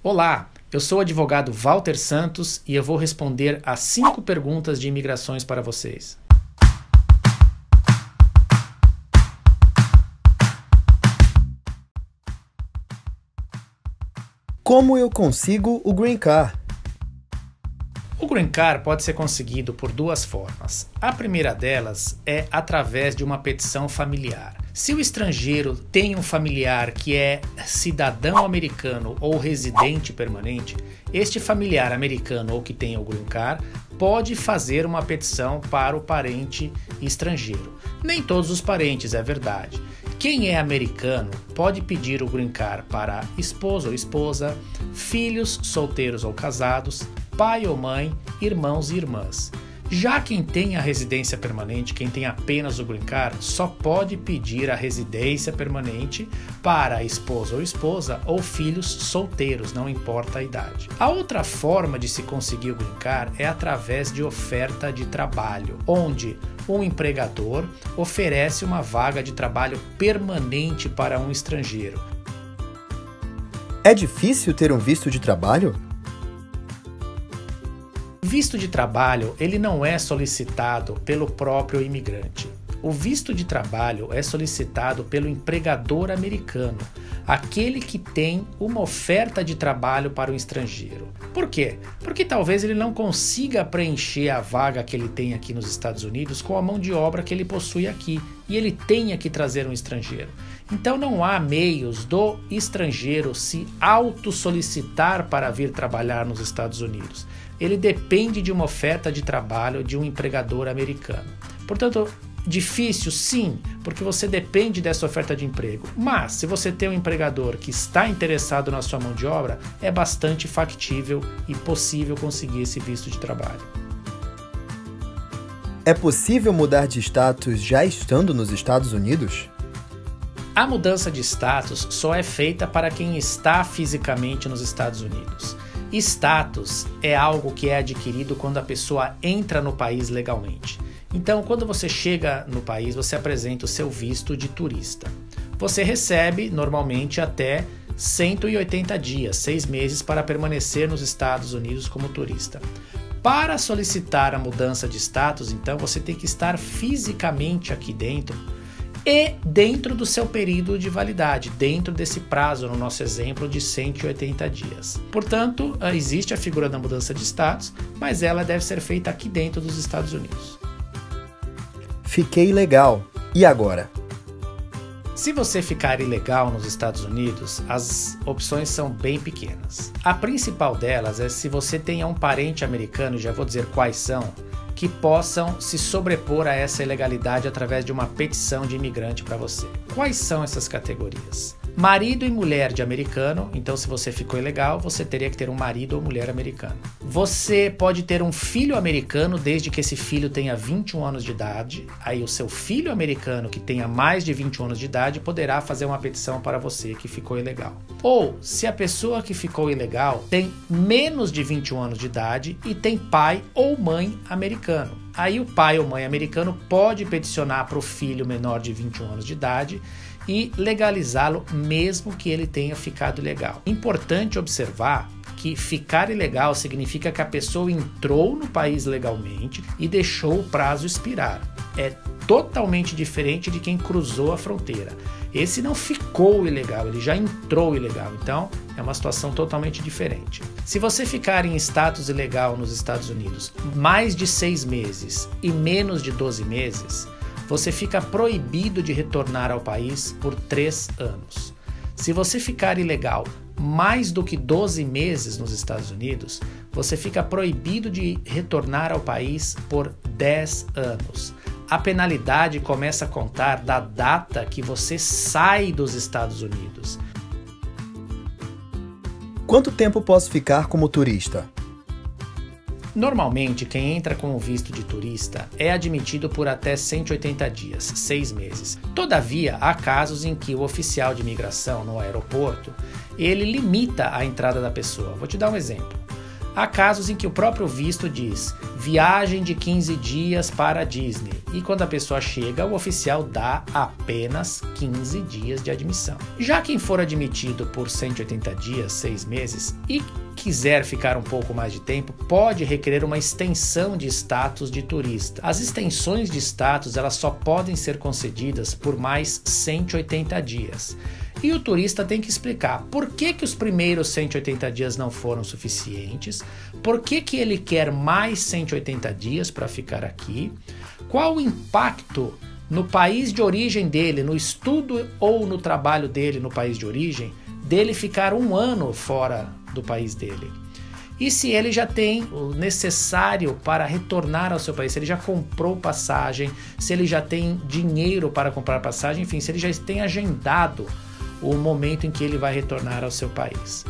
Olá, eu sou o advogado Walter Santos e eu vou responder a 5 perguntas de imigrações para vocês. Como eu consigo o Green Card? O Green Card pode ser conseguido por 2 formas. A primeira delas é através de uma petição familiar. Se o estrangeiro tem um familiar que é cidadão americano ou residente permanente, este familiar americano ou que tem o Green Card pode fazer uma petição para o parente estrangeiro. Nem todos os parentes, é verdade. Quem é americano pode pedir o Green Card para esposo ou esposa, filhos solteiros ou casados, pai ou mãe, irmãos e irmãs. Já quem tem a residência permanente, quem tem apenas o Green Card, só pode pedir a residência permanente para a esposa ou esposa ou filhos solteiros, não importa a idade. A outra forma de se conseguir o Green Card é através de oferta de trabalho, onde um empregador oferece uma vaga de trabalho permanente para um estrangeiro. É difícil ter um visto de trabalho? Visto de trabalho, ele não é solicitado pelo próprio imigrante. O visto de trabalho é solicitado pelo empregador americano, aquele que tem uma oferta de trabalho para o estrangeiro. Por quê? Porque talvez ele não consiga preencher a vaga que ele tem aqui nos Estados Unidos com a mão de obra que ele possui aqui e ele tenha que trazer um estrangeiro. Então não há meios do estrangeiro se auto-solicitar para vir trabalhar nos Estados Unidos. Ele depende de uma oferta de trabalho de um empregador americano. Portanto, difícil sim, porque você depende dessa oferta de emprego. Mas, se você tem um empregador que está interessado na sua mão de obra, é bastante factível e possível conseguir esse visto de trabalho. É possível mudar de status já estando nos Estados Unidos? A mudança de status só é feita para quem está fisicamente nos Estados Unidos. Status é algo que é adquirido quando a pessoa entra no país legalmente. Então, quando você chega no país, você apresenta o seu visto de turista. Você recebe, normalmente, até 180 dias, 6 meses, para permanecer nos Estados Unidos como turista. Para solicitar a mudança de status, então, você tem que estar fisicamente aqui dentro e dentro do seu período de validade, dentro desse prazo, no nosso exemplo, de 180 dias. Portanto, existe a figura da mudança de status, mas ela deve ser feita aqui dentro dos Estados Unidos. Fiquei legal. E agora? Se você ficar ilegal nos Estados Unidos, as opções são bem pequenas. A principal delas é se você tenha um parente americano, já vou dizer quais são, que possam se sobrepor a essa ilegalidade através de uma petição de imigrante para você. Quais são essas categorias? Marido e mulher de americano, então se você ficou ilegal, você teria que ter um marido ou mulher americano. Você pode ter um filho americano desde que esse filho tenha 21 anos de idade, aí o seu filho americano que tenha mais de 21 anos de idade poderá fazer uma petição para você que ficou ilegal. Ou, se a pessoa que ficou ilegal tem menos de 21 anos de idade e tem pai ou mãe americano. Aí o pai ou mãe americano pode peticionar para o filho menor de 21 anos de idade e legalizá-lo mesmo que ele tenha ficado ilegal. Importante observar que ficar ilegal significa que a pessoa entrou no país legalmente e deixou o prazo expirar. É totalmente diferente de quem cruzou a fronteira. Esse não ficou ilegal, ele já entrou ilegal. Então, é uma situação totalmente diferente. Se você ficar em status ilegal nos Estados Unidos mais de 6 meses e menos de 12 meses, você fica proibido de retornar ao país por 3 anos. Se você ficar ilegal mais do que 12 meses nos Estados Unidos, você fica proibido de retornar ao país por 10 anos. A penalidade começa a contar da data que você sai dos Estados Unidos. Quanto tempo posso ficar como turista? Normalmente, quem entra com o visto de turista é admitido por até 180 dias, 6 meses. Todavia, há casos em que o oficial de imigração no aeroporto, ele limita a entrada da pessoa. Vou te dar um exemplo. Há casos em que o próprio visto diz viagem de 15 dias para a Disney e quando a pessoa chega, o oficial dá apenas 15 dias de admissão. Já quem for admitido por 180 dias, 6 meses, e quiser ficar um pouco mais de tempo, pode requerer uma extensão de status de turista. As extensões de status elas só podem ser concedidas por mais 180 dias. E o turista tem que explicar por que os primeiros 180 dias não foram suficientes, por que ele quer mais 180 dias para ficar aqui, qual o impacto no país de origem dele, no estudo ou no trabalho dele no país de origem, dele ficar 1 ano fora do país dele. E se ele já tem o necessário para retornar ao seu país, se ele já comprou passagem, se ele já tem dinheiro para comprar passagem, enfim, se ele já tem agendado o momento em que ele vai retornar ao seu país.